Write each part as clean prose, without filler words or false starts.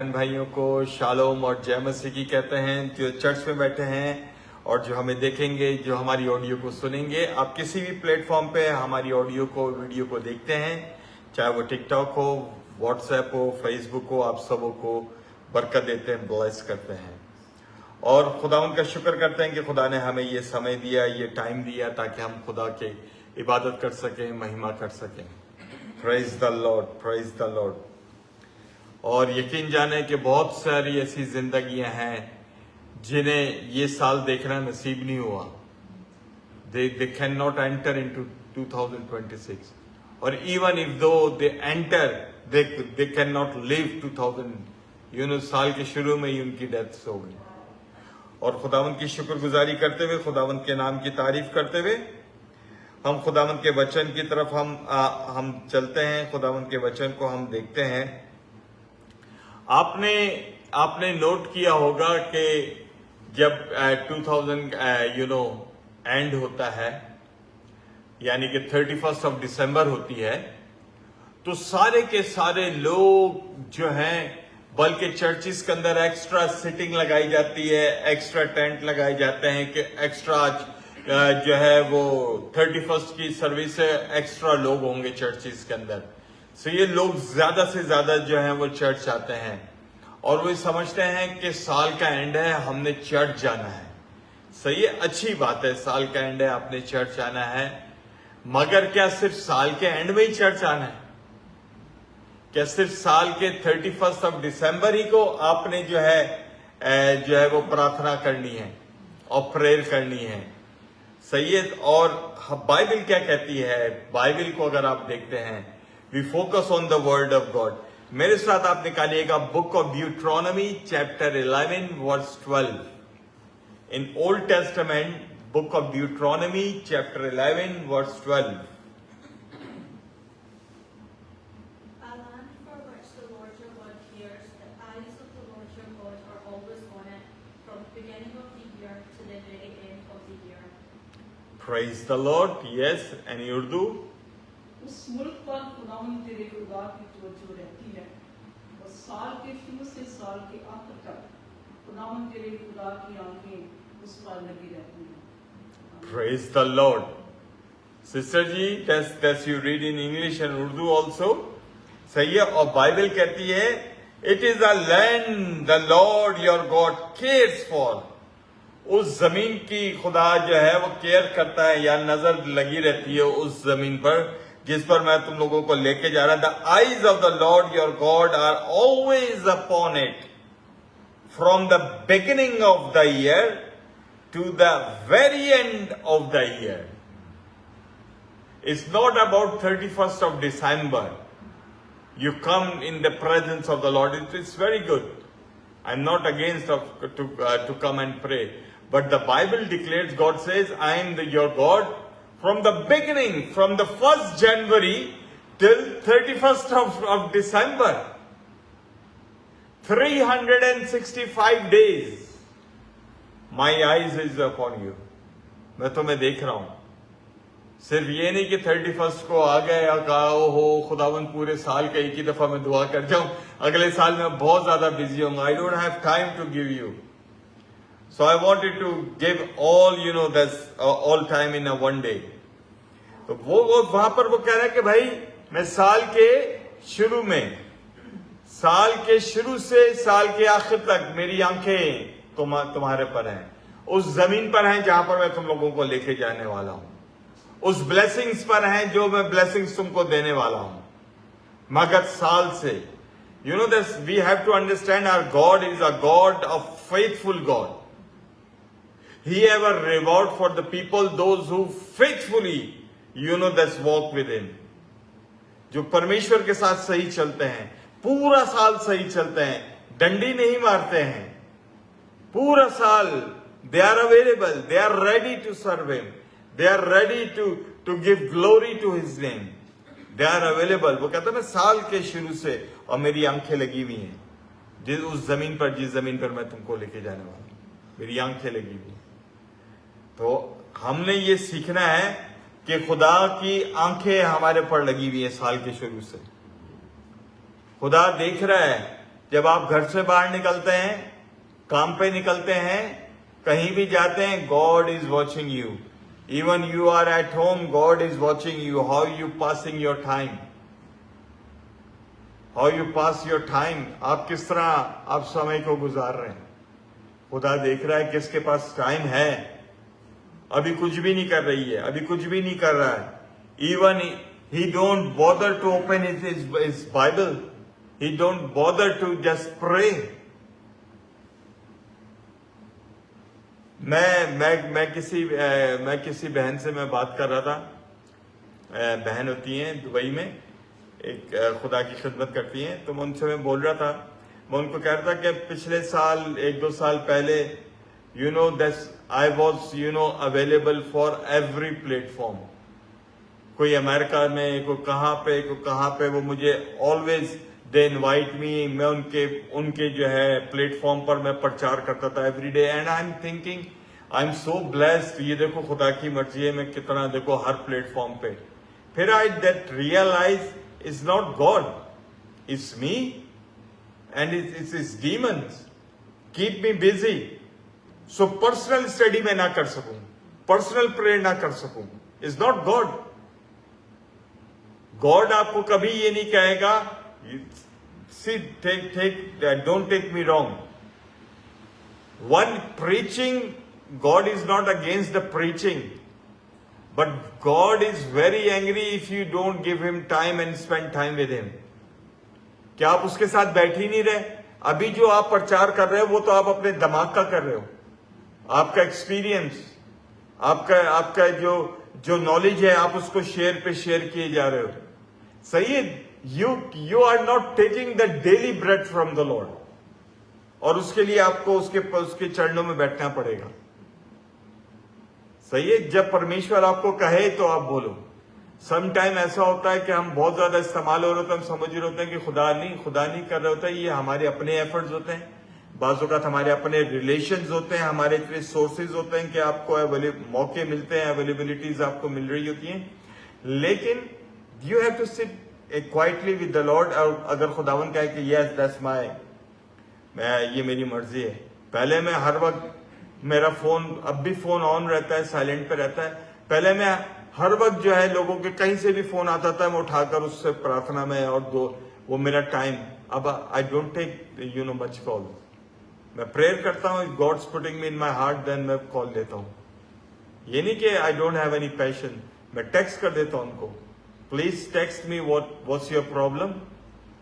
भाइयों को शालोम और जय मसीह की कहते हैं, जो चर्च में बैठे हैं और जो हमें देखेंगे, जो हमारी ऑडियो को सुनेंगे। आप किसी भी प्लेटफॉर्म पे हमारी ऑडियो को, वीडियो को देखते हैं, चाहे वो टिकटॉक हो, व्हाट्सएप हो, फेसबुक हो, आप सबों को बरकत देते हैं, ब्लेस करते हैं और खुदा उनका शुक्र करते हैं कि खुदा ने हमें ये समय दिया, ये टाइम दिया ताकि हम खुदा के इबादत कर सकें, महिमा कर सकें। Praise the Lord, praise the Lord. और यकीन जाने कि बहुत सारी ऐसी जिंदगियां हैं जिन्हें ये साल देखना नसीब नहीं हुआ। They can not enter into 2026 और इवन इफ दो they enter they can not live 2000 साल के शुरू में ही उनकी डेथ हो गई। और खुदावंद की शुक्रगुजारी करते हुए, खुदावंद के नाम की तारीफ करते हुए हम खुदावंद के वचन की तरफ हम चलते हैं। खुदावंद के वचन को हम देखते हैं। आपने नोट किया होगा कि जब 2000 एंड होता है, यानी कि 31 दिसंबर होती है, तो सारे के सारे लोग जो हैं, बल्कि चर्चिस के अंदर एक्स्ट्रा सिटिंग लगाई जाती है, एक्स्ट्रा टेंट लगाए जाते हैं कि एक्स्ट्रा जो है वो 31 की सर्विस है, एक्स्ट्रा लोग होंगे चर्चिस के अंदर। सो ये लोग ज्यादा से ज्यादा जो है वो चर्च आते हैं और वो समझते हैं कि साल का एंड है, हमने चर्च जाना है। सही है, अच्छी बात है, साल का एंड है, आपने चर्च आना है। मगर क्या सिर्फ साल के एंड में ही चर्च आना है? क्या सिर्फ साल के 31 दिसंबर ही को आपने जो है वो प्रार्थना करनी है और प्रेयर करनी है? सही है। और बाइबल क्या कहती है? बाइबल को अगर आप देखते हैं, we focus on the word of God. मेरे साथ आप निकालिएगा book of Deuteronomy chapter 11 verse 12। In old testament, book of Deuteronomy chapter 11 verse 12। Praise the Lord. Yes, any Urdu? उस मुल्क पर खुदावंद तेरे खुदा की तवज्जो रहती है और साल के शुरू से साल के आखिर तक खुदावंद तेरे खुदा की आंखें उस पर लगी रहती हैं। Praise the Lord. Sister ji, that's you read in English and Urdu also. सही है। और बाइबल कहती है, it is a land the Lord your God cares for. उस जमीन की खुदा जो है वो केयर करता है या नजर लगी रहती है उस जमीन पर जिस पर मैं तुम लोगों को लेके जा रहा। The eyes of the Lord your God are always upon it from the beginning of the year to the very end of the year. It's not about 31 December you come in the presence of the Lord. It's very good. I'm not against to come and pray. But the Bible declares, God says, I am your God from the beginning, from the 1st January till 31st of December. 365 days. My eyes is upon you. मैं तुम्हें देख रहा हूं। सिर्फ ये नहीं कि 31 को आ गए और कहा हो खुदावन पूरे साल का एक ही दफा मैं दुआ कर जाऊं, अगले साल में बहुत ज्यादा बिजी हूँ, I don't have time to give you, so I wanted to give all that's all time in a one day. तो वो वहां पर वो कह रहा है कि भाई मैं साल के शुरू में, साल के शुरू से साल के आखिर तक मेरी आंखें तुम्हारे पर हैं, उस जमीन पर हैं जहां पर मैं तुम लोगों को लेके जाने वाला हूं, उस ब्लेसिंग्स पर हैं जो मैं ब्लेसिंग्स तुमको देने वाला हूं। मगर साल से this we have to understand our God is a God of faithful God. He have a reward for the people those who faithfully this walk with him. जो परमेश्वर के साथ सही चलते हैं, पूरा साल सही चलते हैं, डंडी नहीं मारते हैं, पूरा साल they are available, they are ready to serve him, they are ready to give glory to his name, they are available। वो कहते हैं मैं साल के शुरू से और मेरी आंखें लगी हुई हैं उस जमीन पर, जिस जमीन पर मैं तुमको लेके जाने वाला हूं, मेरी आंखें लगी हुई। तो हमने ये सीखना है कि खुदा की आंखें हमारे पर लगी हुई है साल के शुरू से। खुदा देख रहा है जब आप घर से बाहर निकलते हैं, काम पे निकलते हैं, कहीं भी जाते हैं, God is watching you. Even you are at home, God is watching you. How you passing your time, how you pass your time. आप किस तरह आप समय को गुजार रहे हैं. खुदा देख रहा है किसके पास टाइम है. अभी कुछ भी नहीं कर रही है, अभी कुछ भी नहीं कर रहा है. Even he don't bother to open his Bible. He don't bother to just pray. मैं किसी बहन से मैं बात कर रहा था. बहन होती हैं दुबई में, एक खुदा की खिदमत करती हैं. तो मैं उनसे मैं बोल रहा था, मैं उनको कह रहा था कि पिछले साल 1-2 साल पहले I was available for every platform. कोई अमेरिका में, कोई कहाँ पे, वो मुझे ऑलवेज दे इनवाइट मी. मैं उनके जो है प्लेटफॉर्म पर मैं प्रचार करता था every day. And I am thinking I am so blessed. ये देखो खुदा की मर्जी है, मैं कितना देखो हर प्लेटफॉर्म पे. फिर I that realize is not God, it's me and it's demons keep me busy. So personal study में ना कर सकूं, पर्सनल प्रेयर ना कर सकूं, इज नॉट गॉड. गॉड आपको कभी ये नहीं कहेगा. See don't take me wrong. One preaching, God is not against the preaching, but God is very angry if you don't give him time and spend time with him. क्या आप उसके साथ बैठ ही नहीं रहे? अभी जो आप प्रचार कर रहे हो वो तो आप अपने दिमाग का कर रहे हो. आपका एक्सपीरियंस, आपका जो नॉलेज है, आप उसको शेयर किए जा रहे हो. सही है. You are not taking the daily bread from the Lord. और उसके लिए आपको उसके चरणों में बैठना पड़ेगा. सही है. जब परमेश्वर आपको कहे तो आप बोलो. सम टाइम ऐसा होता है कि हम बहुत ज्यादा इस्तेमाल हो रहे होते हैं, हम समझ रहे होते हैं कि खुदा नहीं कर रहे होता है. ये हमारे अपने एफर्ट्स होते हैं, बाज़ औक़ात हमारे अपने रिलेशंस होते हैं, हमारे इतने सोर्सेज होते हैं कि आपको मौके मिलते हैं, अवेलेबिलिटीज आपको मिल रही होती हैं. लेकिन you have to sit quietly with the Lord. और अगर खुदावन कहे कि यस दैट्स ये मेरी मर्जी है. पहले मैं हर वक्त, मेरा फोन अब भी फोन ऑन रहता है, साइलेंट पे रहता है. पहले मैं हर वक्त जो है लोगों के कहीं से भी फोन आता था, मैं उठाकर उससे प्रार्थना में और वो मेरा टाइम. अब I don't take much call. मैं प्रेयर करता हूँ, God's putting me in my heart, then मैं कॉल लेता हूँ. ये नहीं कि I don't have any passion. मैं टेक्स्ट कर देता हूँ उनको, please text me what's your problem,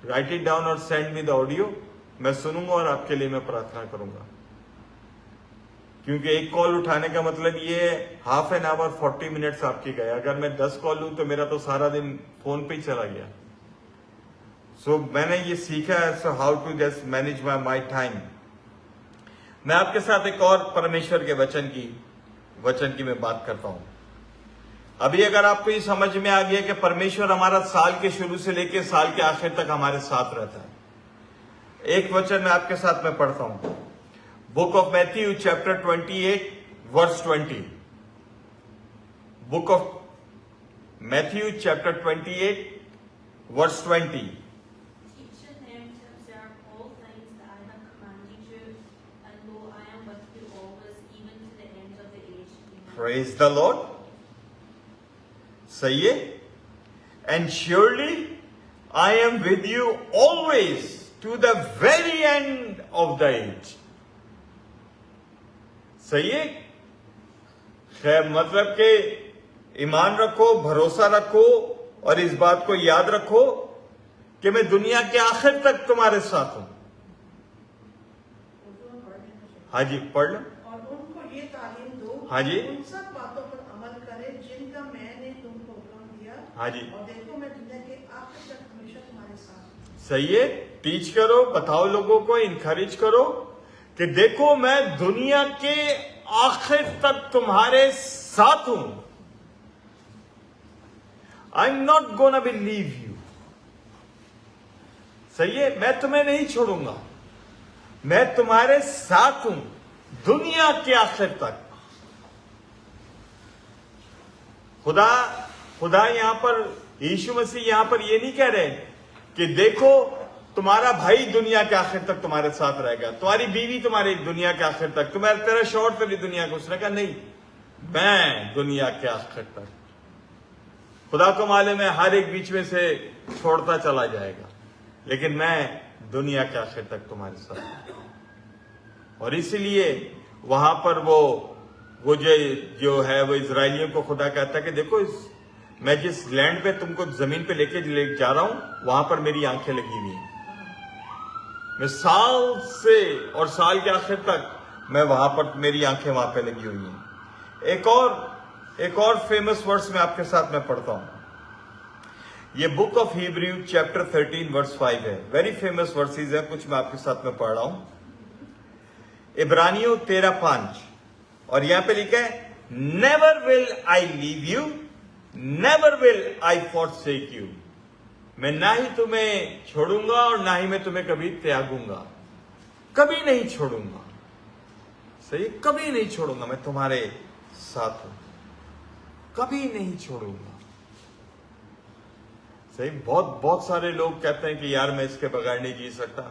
write it down और सेंड मी द ऑडियो. मैं सुनूंगा और आपके लिए मैं प्रार्थना करूंगा. क्योंकि एक कॉल उठाने का मतलब ये हाफ एन आवर 40 मिनट्स आपके गए. अगर मैं 10 कॉल लूं तो मेरा तो सारा दिन फोन पे ही चला गया. सो मैंने ये सीखा है, so how to just manage my time. मैं आपके साथ एक और परमेश्वर के वचन की मैं बात करता हूं. अभी अगर आपको ये समझ में आ गया कि परमेश्वर हमारा साल के शुरू से लेकर साल के आखिर तक हमारे साथ रहता है. एक वचन मैं आपके साथ में पढ़ता हूं. Book of Matthew chapter 28 verse 20. Book of Matthew chapter 28 verse 20. Teach them to observe all things that I have commanded you, and lo, I am with you always, even to the end of the age. Amen. Praise the Lord. सही है. And surely I am with you always to the very end of the age. सही है. खैर मतलब कि ईमान रखो, भरोसा रखो और इस बात को याद रखो कि मैं दुनिया के आखिर तक तुम्हारे साथ हूं. हाँ जी, पढ़ लो. और उनको ये तालीम दो, हाँ जी. उन सब बातों पर अमल करें जिनका मैंने तुमको हुक्म दिया. हाँ जी. और देखो मैं दुनिया के आखिर तक हमेशा तुम्हारे साथ हूं. सही है. टीच करो, बताओ लोगों को, इनकरेज करो कि देखो मैं दुनिया के आखिर तक तुम्हारे साथ हूं. I am not gonna be leave you. सही है. मैं तुम्हें नहीं छोड़ूंगा, मैं तुम्हारे साथ हूं दुनिया के आखिर तक. खुदा यहां पर, यीशु मसीह यहां पर ये नहीं कह रहे कि देखो तुम्हारा भाई दुनिया के आखिर तक तुम्हारे साथ रहेगा, तुम्हारी बीवी तुम्हारी दुनिया के आखिर तक, तुम्हारा तेरा शौहर तेरी दुनिया को। उसने कहा नहीं, मैं दुनिया के आखिर तक। खुदा को मालूम है हर एक बीच में से छोड़ता चला जाएगा, लेकिन मैं दुनिया के आखिर तक तुम्हारे साथ। और इसीलिए वहां पर वो जो है वो इजरायलियों को खुदा कहता है कि देखो मैं जिस लैंड पे तुमको जमीन पे लेके जा रहा हूं वहां पर मेरी आंखें लगी हुई हैं। मैं साल से और साल के आखिर तक मैं वहां पर, मेरी आंखें वहां पे लगी हुई हैं। एक और फेमस वर्स में आपके साथ मैं पढ़ता हूं। ये book of Hebrew chapter 13 verse 5 है। वेरी फेमस वर्सेस है, कुछ मैं आपके साथ में पढ़ रहा हूं। इब्रानियों 13:5 और यहां पे लिखा है, never will I leave you, never will I forsake you. मैं ना ही तुम्हें छोड़ूंगा और ना ही मैं तुम्हें कभी त्यागूंगा, कभी नहीं छोड़ूंगा। सही, कभी नहीं छोड़ूंगा, मैं तुम्हारे साथ हूं, कभी नहीं छोड़ूंगा। सही, बहुत सारे लोग कहते हैं कि यार मैं इसके बगैर नहीं जी सकता,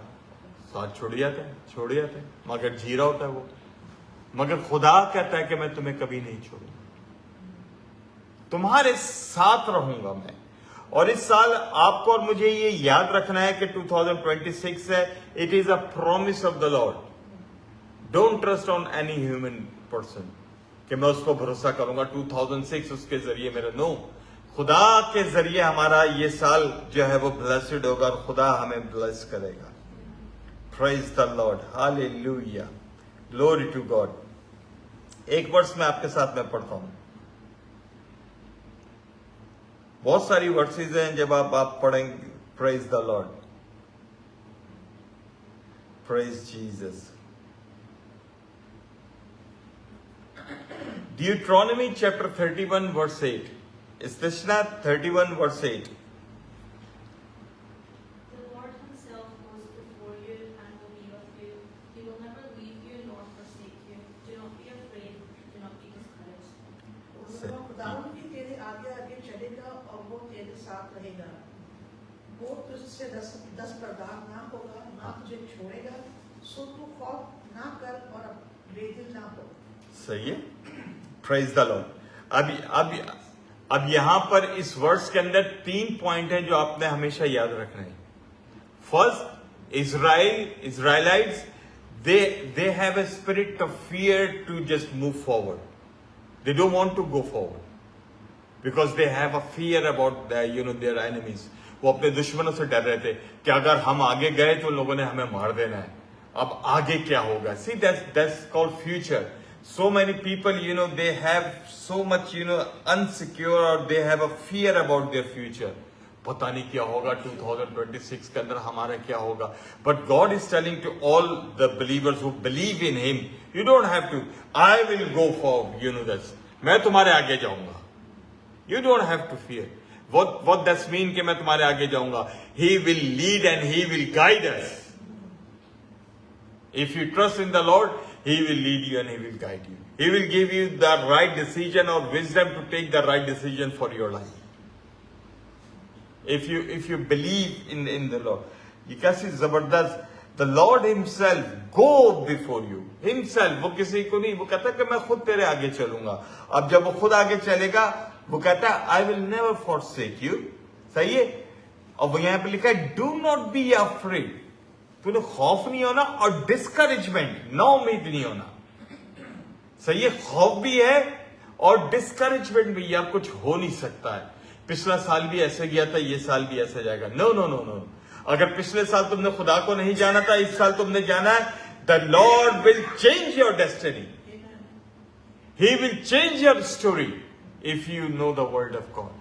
साथ छोड़ जाते हैं, मगर जी रहा होता है वो। मगर खुदा कहता है कि मैं तुम्हें कभी नहीं छोड़ूंगा, तुम्हारे साथ रहूंगा मैं। और इस साल आपको और मुझे ये याद रखना है कि 2026 है, it is a promise of the Lord. Don't trust on any human person कि मैं उसको भरोसा करूंगा 2006 उसके जरिए मेरा। नो, खुदा के जरिए हमारा ये साल जो है वो ब्लेस्ड होगा और खुदा हमें ब्लेस करेगा। Praise the Lord, hallelujah, glory to God. एक वर्स में आपके साथ में पढ़ता हूं। बहुत सारी वर्सेस हैं, जब आप पढ़ेंगे। Praise the Lord, praise Jesus. Deuteronomy chapter 31 verse 8. Istishna 31 verse 8. The Lord himself goes before you and will be with you. He will never leave you nor forsake you. Do not be afraid, do not be discouraged. खुदावन भी तेरे आगे आगे चलेगा और वो तेरे साथ रहेगा। वो तुझसे दस्तबरदार ना होगा, ना तुझे छोड़ेगा। सो तू खौफ ना कर और बेदिल ना हो। सही है, प्रेज द लॉर्ड। अब यहां पर इस वर्स के अंदर 3 पॉइंट हैं जो आपने हमेशा याद रखना है। First, Israelites they have a spirit of fear to just move forward. They don't want to go forward because they have a fear about their enemies. वो अपने दुश्मनों से डर रहे थे कि अगर हम आगे गए तो लोगों ने हमें मार देना है, अब आगे क्या होगा। See, that's called future. So many people, they have so much, unsecure, or they have a fear about their future. पता नहीं क्या होगा 2026 के अंदर हमारा क्या होगा। But God is telling to all the believers who believe in Him, you don't have to. I will go for this. मैं तुम्हारे आगे जाऊंगा. You don't have to fear. What does mean कि मैं तुम्हारे आगे जाऊंगा? He will lead and He will guide us. If you trust in the Lord, He will lead you and He will guide you. He will give you the right decision or wisdom to take the right decision for your life. If you believe in the Lord, ये कैसी जबरदस्त, the Lord Himself go before you. Himself, वो किसी को नहीं, वो कहता है कि मैं खुद तेरे आगे चलूंगा। अब जब वो खुद आगे चलेगा, वो कहता है I will never forsake you. सही है। और वो यहाँ पे लिखा है do not be afraid. तूने खौफ नहीं होना और डिस्करेजमेंट, ना उम्मीद नहीं होना। सही है, खौफ भी है और डिस्करेजमेंट भी, अब कुछ हो नहीं सकता है। पिछला साल भी ऐसे गया था, ये साल भी ऐसे जाएगा। No no no no. अगर पिछले साल तुमने खुदा को नहीं जाना था, इस साल तुमने जाना है। The Lord will change your destiny, he will change your story if you know the word of God.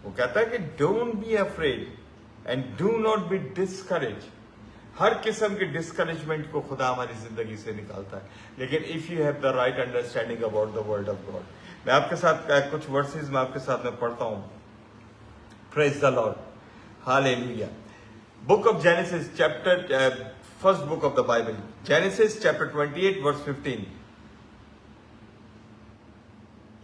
वो कहता है कि don't be afraid and do not be discourage. हर किस्म के डिस्करेजमेंट को खुदा हमारी जिंदगी से निकालता है, लेकिन if you have the right understanding about the word of God. मैं आपके साथ कुछ वर्सेस में आपके साथ में पढ़ता हूं। Praise the Lord, hallelujah. Book of Genesis chapter, first book of the Bible, Genesis chapter 28 verse 15।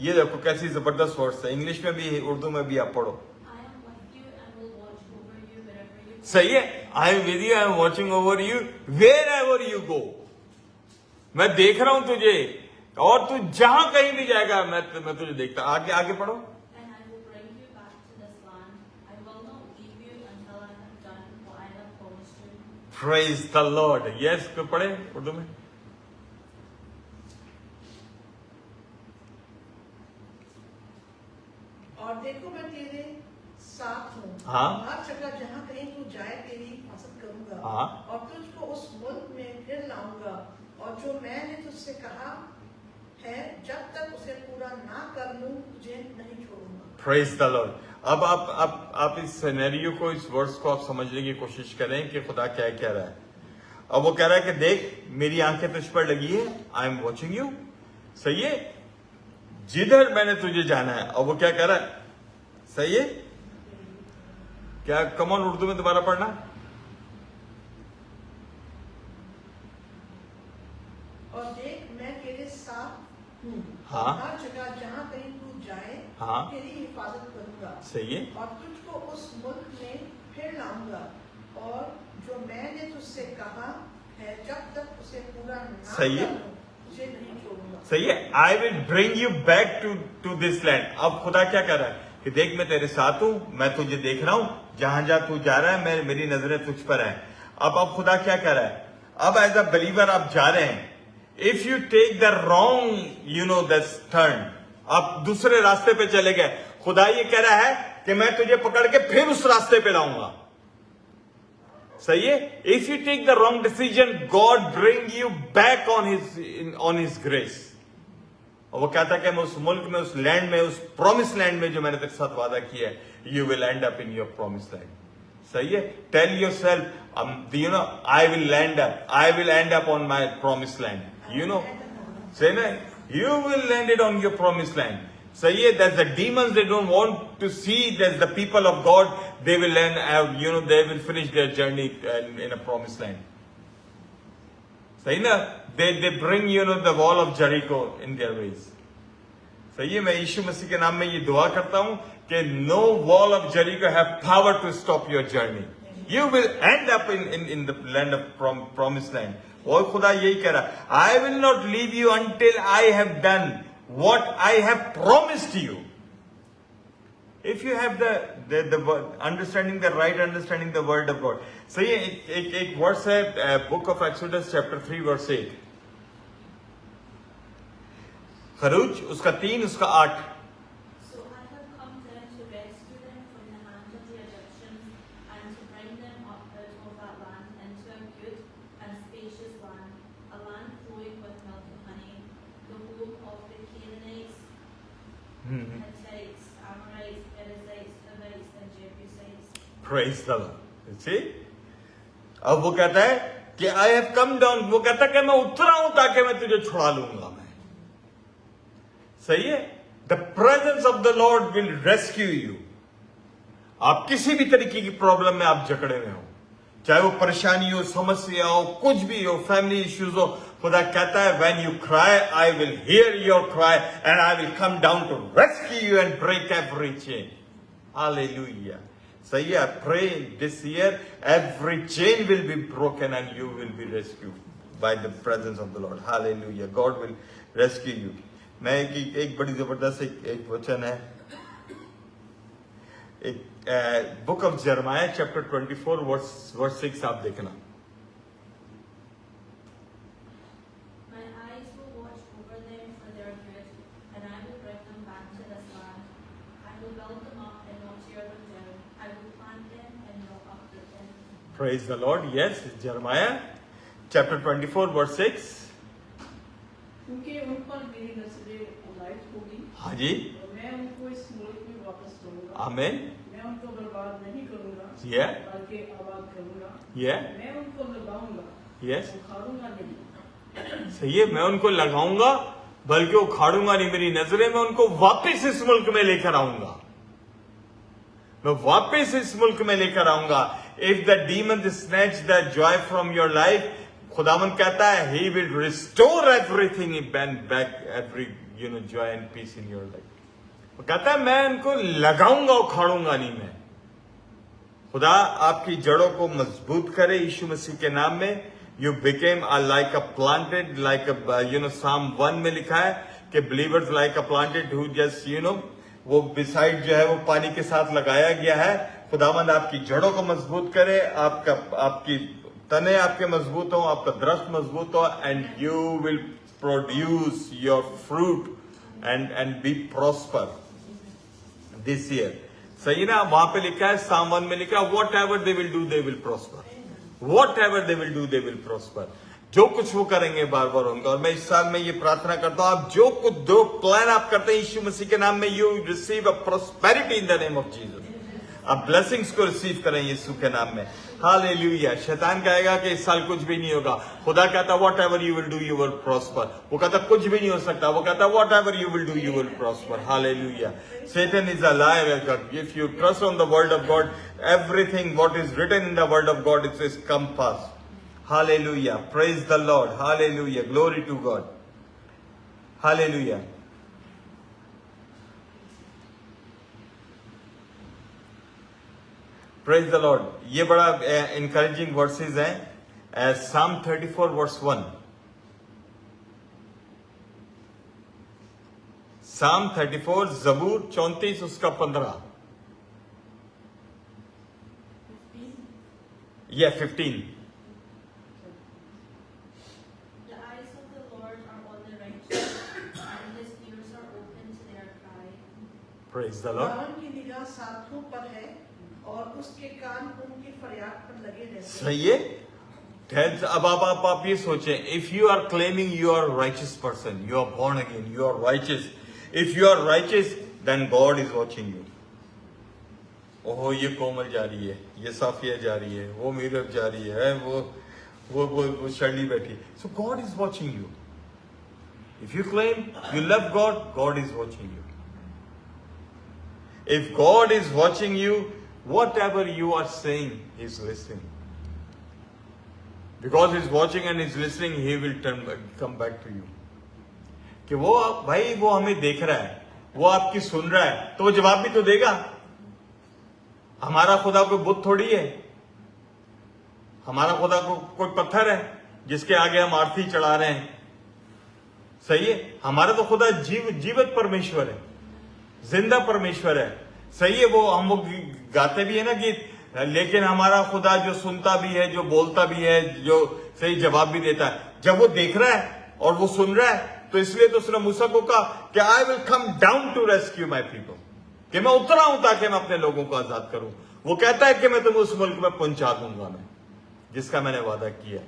ये देखो कैसी जबरदस्त वर्स है, इंग्लिश में भी उर्दू में भी आप पढ़ो। I am with you and will watch over you wherever you सही है, I am with you, I am watching over you wherever you go. मैं देख रहा हूं तुझे, और तू जहां कहीं भी जाएगा मैं तुझे देखता। आगे आगे पढ़ो। And I will bring you back to this land. I will not leave you until I have done what I have promised you. Praise the Lord. Yes, तो पढ़े उर्दू में। और देखो मैं तेरे साथ हूँ, हाँ। हर जगह जहाँ कहीं तू जाए तेरी हिफाजत करूंगा, हाँ। और तुझको उस मुल्क में फिर लाऊंगा, और जो मैंने तुझसे कहा है जब तक उसे पूरा ना कर लूं तुझे नहीं छोड़ूंगा। Praise the Lord. अब आप इस सिनेरियो को, इस वर्ड्स को आप समझने की कोशिश करें कि खुदा क्या कह रहा है। अब वो कह रहा है कि देख मेरी आंखें तुझ पर लगी है, आई एम वॉचिंग यू। सही है, जिधर मैंने तुझे जाना है। अब वो क्या कह रहा है? सही है क्या? कमॉन, उर्दू में दोबारा पढ़ना। और देख मैं तेरे साथ हूँ, हाँ। हर जगह जहाँ कहीं तू जाए हाँ। तेरी हिफाजत करूंगा, सही है, और तुझको उस मुल्क में फिर लाऊंगा, और जो मैंने तुझसे कहा है जब तक उसे पूरा ना सही है। कर लूं तुझे नहीं छोड़ूंगा। सही है। I will bring you back to this land. अब खुदा क्या कर रहा है कि देख मैं तेरे साथ हूं, मैं तुझे देख रहा हूं, जहां जहां तू जा रहा है मेरी नजरें तुझ पर हैं। अब खुदा क्या कर रहा है? अब एज अ बिलीवर आप जा रहे हैं, if you take the wrong the turn, आप दूसरे रास्ते पे चले गए, खुदा ये कह रहा है कि मैं तुझे पकड़ के फिर उस रास्ते पे लाऊंगा। सही है। If you take the wrong decision, God bring you back on his grace. और वो कहता है कि मैं उस मुल्क में, उस लैंड में, उस प्रॉमिस लैंड में जो मैंने तेरे साथ वादा किया है, you will end up in your promise land. सही है। Tell yourself, I will end up on my promise land. Say no, you will land it on your promised land. सही है। That's the demons, they don't want to see that the people of God, they will land out, they will finish their journey in a promised land. सही ना? They bring, the wall of Jericho in their ways. सही है। मैं यीशु मसीह के नाम में ये दुआ करता हूं कि no wall of Jericho have power to stop your journey. You will end up in the land of promised land. और खुदा यही कह रहा है, I will not leave you until I have done what I have promised you. If you have the understanding, the right understanding the word of God. सही है। एक वर्स है, book of Exodus chapter 3 verse 8, खरूज उसका 3 उसका 8। So I have come then to rescue them from the hand of the Egyptians, and to bring them up out of that land into a good and spacious land, a land flowing with milk and honey, the home of the Canaanites, Hittites, Amorites, Perizzites, Hivites, and Jebusites. Praise the Lord. See? अब वो कहता है कि I have come down, वो कहता है कि मैं उतरा हूं ताकि मैं तुझे छुड़ा लूंगा मैं। सही है। The presence of the Lord will rescue you. आप किसी भी तरीके की प्रॉब्लम में आप जकड़े हुए हो, चाहे वो परेशानी हो, समस्या हो, कुछ भी हो, फैमिली इश्यूज हो, खुदा कहता है when you cry I will hear your cry and I will come down to rescue you and break every chain. Hallelujah. सही है। Pray this year every chain will be broken and you will be rescued by the presence of the Lord. Hallelujah. God will rescue you. मैं एक बड़ी जबरदस्त एक वचन है, एक book of Jeremiah chapter 24 verse 6 आप देखना। My eyes will watch over them for their good, and I will bring them back to this land. I will build them up and not tear them down. I will plant them and not uproot them. Praise the Lord. Yes, Jeremiah chapter 24 verse 6. क्योंकि उन पर मेरी नजरें उलाइट होगी, हाँ जी, और मैं उनको इस मुल्क में वापस करूंगा। आमीन। मैं उनको बर्बाद नहीं करूंगा, Yeah. बल्कि आबाद करूंगा। Yeah. मैं उनको लगाऊंगा, Yes. उखाड़ूंगा नहीं। सही है। मैं उनको लगाऊंगा बल्कि उखाड़ूंगा नहीं। मेरी नजरें मैं उनको वापस इस मुल्क में लेकर आऊंगा, मैं वापस इस मुल्क में लेकर आऊंगा। If the demon snatch the joy from your life, खुदावन कहता है he will restore everything back, every joy and peace in your life. वो कहता है मैं इनको लगाऊंगा, उखाड़ूंगा नहीं मैं। खुदा आपकी जड़ों को मजबूत करे यीशु मसीह के नाम में। You became like a planted, like अ साम 1 में लिखा है कि believers like a planted who just वो बिसाइड जो है वो पानी के साथ लगाया गया है। खुदावंद आपकी जड़ों को मजबूत करे, आपकी तने आपके मजबूत हो, आपका दरख्त मजबूत हो, and you will produce your fruit and be prosper this year. सही ना? वहां पे लिखा है, साम 1 में लिखा है, what ever they will do they will prosper, what ever they will do they will prosper. जो कुछ वो करेंगे बार बार होंगे। और मैं इस साल में ये प्रार्थना करता हूं, आप जो प्लान आप करते हैं यीशु मसीह के नाम में, you receive a prosperity in the name of Jesus. आप ब्लेसिंग्स को रिसीव करें यीशु के नाम में। हालेलुया। शैतान कहेगा कि इस साल कुछ भी नहीं होगा। खुदा कहता what ever you will do you will prosper. वो कहता कुछ भी नहीं हो सकता, वो कहता what ever you will do you will prosper. Hallelujah. Satan is a liar. If you trust on the word of God, everything what is written in the word of God, it is come pass. Hallelujah. Praise the Lord. Hallelujah. Glory to God. Hallelujah. Praise the Lord. ये बड़ा encouraging verses हैं. Psalm 34 verse 1. Psalm 34, जबूर 34 उसका 15. Yeah, 15. The eyes of the Lord are on the righteous, and his ears are open to their cry. Praise the Lord. खुदावंद की निगाह साधुओं पर है और उसके कान उनकी फरियाद पर लगे रहते हैं। सही है। अब आप ये सोचें, if you are claiming you are a righteous person, you are born again, you are righteous. If you are righteous, then God is watching you. ओहो, ये कोमल जा रही है, ये साफिया जा रही है, वो मीरब जा रही है, वो शर्ली बैठी। So God is watching you. If you claim you love God, God is watching you. If God is watching you, whatever you are saying, He is listening. Because He is watching and He is listening, He will come back to you. कि वो भाई वो हमें देख रहा है, वो आपकी सुन रहा है, तो वो जवाब भी तो देगा। हमारा खुदा कोई बुत थोड़ी है, हमारा खुदा कोई पत्थर है जिसके आगे हम आरती चढ़ा रहे हैं। सही है। हमारा तो खुदा जीवित परमेश्वर है, जिंदा परमेश्वर है। सही है। वो गाते भी है ना गीत, लेकिन हमारा खुदा जो सुनता भी है, जो बोलता भी है, जो सही जवाब भी देता है। जब वो देख रहा है और वो सुन रहा है, तो इसलिए तो उसने मूसा को कहा कि I will come down to rescue my people, कि मैं उतरा हूं ताकि मैं अपने लोगों को आजाद करूं। वो कहता है कि मैं तुम्हें उस मुल्क में पहुंचा दूंगा मैं, जिसका मैंने वादा किया।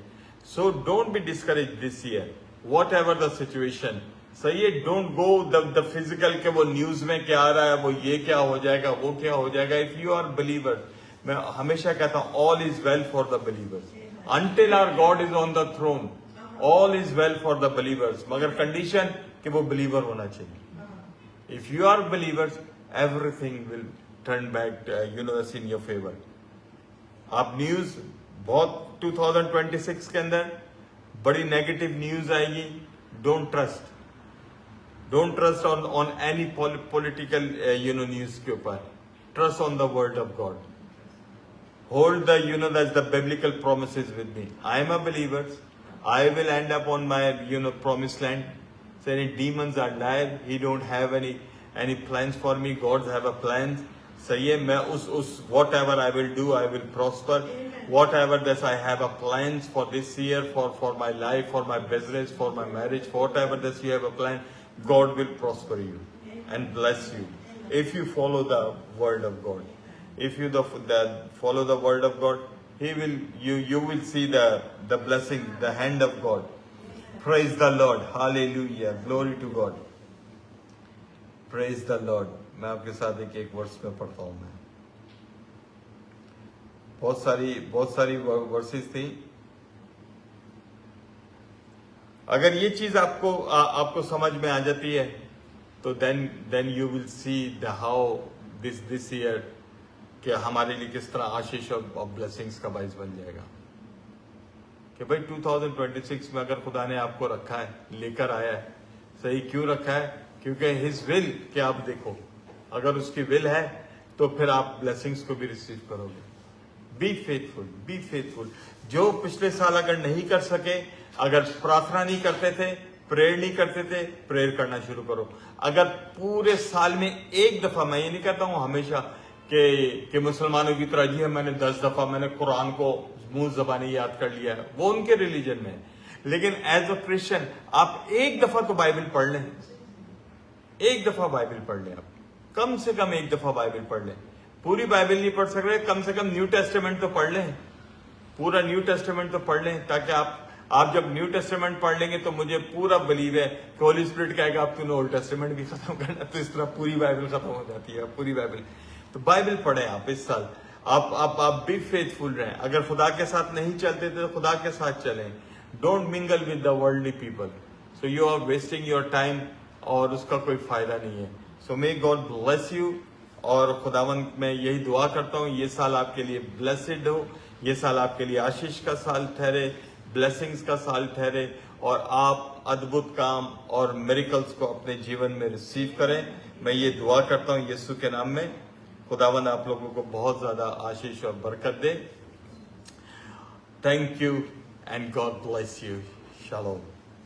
So don't be discourage this year, what ever the situation. सही है। डोंट गो द फिजिकल के वो न्यूज में क्या आ रहा है, वो ये क्या हो जाएगा, वो क्या हो जाएगा। इफ यू आर बिलीवर, मैं हमेशा कहता हूं all is well for the believers until our God is on the throne. All is well for the believers, मगर कंडीशन कि वो बिलीवर होना चाहिए। If you are believers, everything will turn back in your favour. आप news बहुत 2026 के अंदर बड़ी नेगेटिव न्यूज आएगी। Don't trust on any political news के ऊपर। Trust on the word of God. Hold that's the biblical promises with me. I am a believer. I will end up on my, promised land. So any demons are liar. He don't have any plans for me. God have a plan. सही है। मैं उस whatever I will do, I will prosper. Whatever that I have a plans for this year, for my life, for my business, for my marriage, whatever that you have a plan, God will prosper you and bless you if you follow the word of God. If you follow the word of God, He will you will see the blessing, the hand of God. Praise the Lord. Hallelujah. Glory to God. Praise the Lord. मैं आपके साथ एक verse में पढ़ता हूं। मैं बहुत सारी वर्सेस थी। अगर ये चीज आपको समझ में आ जाती है, तो then you will see how this year कि हमारे लिए किस तरह आशीष और ब्लेसिंग्स का बाइस बन जाएगा। कि भाई 2026 में अगर खुदा ने आपको रखा है, लेकर आया है, सही क्यों रखा है? क्योंकि हिज विल कि आप देखो, अगर उसकी विल है तो फिर आप ब्लेसिंग्स को भी रिसीव करोगे। Be faithful. जो पिछले साल अगर नहीं कर सके, अगर प्रार्थना नहीं करते थे, प्रेयर नहीं करते थे, प्रेयर करना शुरू करो। अगर पूरे साल में एक दफा, मैं ये नहीं कहता हूं हमेशा कि मुसलमानों की तरह जी है मैंने 10 दफा मैंने कुरान को मुंह ज़बानी याद कर लिया है, वो उनके रिलीजन में है। लेकिन एज अ क्रिश्चियन आप एक दफा तो बाइबल पढ़ लें, एक दफा बाइबल पढ़ लें, आप कम से कम एक दफा बाइबल पढ़ लें। पूरी बाइबल नहीं पढ़ सक रहे, कम से कम न्यू टेस्टामेंट तो पढ़ लें, पूरा न्यू टेस्टामेंट तो पढ़ लें, ताकि आप जब न्यू टेस्टामेंट पढ़ लेंगे तो मुझे पूरा बिलीव है कि होली स्पिरिट कहेगा अब तूने ओल्ड टेस्टामेंट भी खत्म करना, तो इस तरह पूरी बाइबल खत्म हो जाती है, पूरी बाइबल। तो बाइबल पढ़े आप इस साल, आप बी फेथफुल रहें। अगर खुदा के साथ नहीं चलते तो खुदा के साथ चलें। Don't mingle with the worldly people, so you are wasting your time और उसका कोई फायदा नहीं है। So may God bless you, और खुदावंद मैं यही दुआ करता हूँ ये साल आपके लिए ब्लेसेड हो, ये साल आपके लिए आशीष का साल ठहरे, ब्लेसिंग्स का साल ठहरे, और आप अद्भुत काम और मिरेकल्स को अपने जीवन में रिसीव करें। मैं ये दुआ करता हूँ यीशु के नाम में। खुदावंद आप लोगों को बहुत ज्यादा आशीष और बरकत दे। Thank you and God bless you. Shalom.